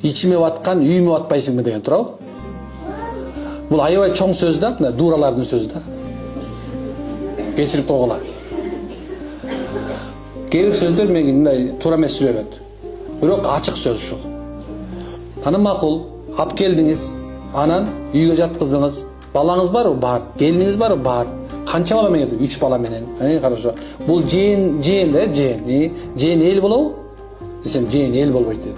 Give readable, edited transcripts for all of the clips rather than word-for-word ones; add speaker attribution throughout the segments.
Speaker 1: ичиме баткан үйүмө батпайсыңбы деген туурабы? Бул аябай чоң сөз да, мына дуралардын сөзү да. Кечирип койгула. Кээ бир сөздөр менге мындай туура эмес сүйлөнөт. Бирок ачык сөз ушул. Аны макул, ап келдиңиз, анан үйгө жаткыздыңыз. Балаңыз барбы? Бар. Келиниңиз барбы? Бар. Канча бала менен? 3 бала менен. Хорошо. Бул жээн да, жээн. Жээн эл болобу? Десем, жээн эл болбойт деди.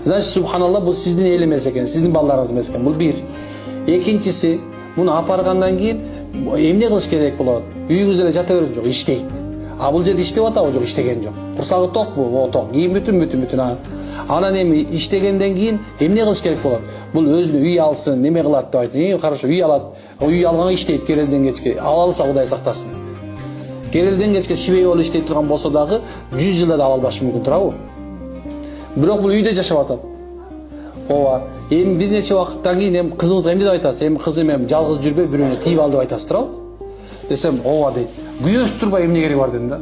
Speaker 1: Значит, субханалла, бул сиздин эл эмес экен, сиздин балдарыңыз эмес экен. Бул бир. Экинчиси, муну апаргандан кийин эмне кылыш керек болот? Үйүңүздө эле жата бериңиз, жок, иштейт. А бул жерде иштеп атабы, жок, иштеген жок. Курсагы токпу? Ток. Кийин бүтүн. Анан эми иштегенден кийин эмне кылыш керек болот? Бул өзүнө үй алсын, неме кылат деп айтты. Хорошо, үй алат. Үй алганга иштейт керелден кечке. Ала алса Кудай сактасын. Керелден кечке шибей болуп иштей турган болсо дагы 100 жылда да ала албашы мүмкүн турабы? Бирок бул үйдө жашап атат. Ооба. Эми бир нече убакыттан кийин эми кызыңызга эмне деп айтасыз? Эми кызым эми жалгыз жүрбөй бирөөнө тийип ал деп айтасыз турабы? Десем, ооба дейт. Күйөөсү турбай эмне кереги бар дедим да.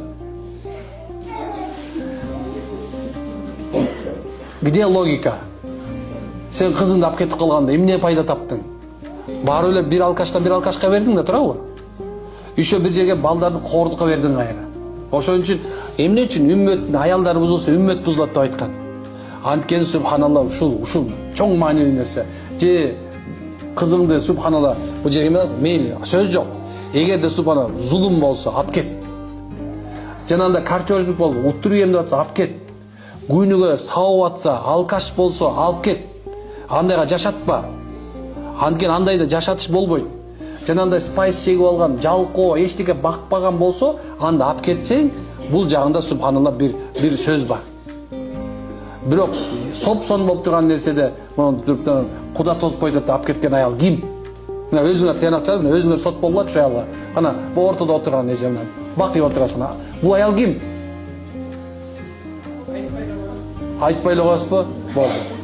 Speaker 1: Где логика? Сен кызыңды алып кетип калганда эмне пайда таптың? Барып эле бир алкаштан бир алкашка бердиң да, туурабы? Еще бир жерге балдарды коордукка бердиң кайра. Ошон үчүн эмне үчүн үммөттүн аялдары бузулса үммөт бузулат деп айткан. Анткени субханалла ушул чоң маанилүү нерсе. Же кызыңды субханалла бул жерге эмес, мейли, сөз жок. Эгерде субханалла зулум болсо алып кет. Жанагындай картежник болуп, уттур эмдеп атса алып кет. Күнүгө сабап атса, алкаш болсо алып кет. Андайга жашатпа. Анткени андайда жашатыш болбойт. Жанагындай спайс чегип алган, жалкоо, эчтеке бакпаган болсо, анда алып кетсең, бул жагында субханалла бир сөз бар. Бирок соп-сон болуп турган нерседе, Куда тосуп койду деп алып кеткен аял ким? Мына өзүңөр тыянак чыгып, өзүңөр сот болгулачы аялга. Кана бу ортодо отурган эжемнен бакый отурасың. Бул аял ким? Айтпай эле коесузбу? Болду.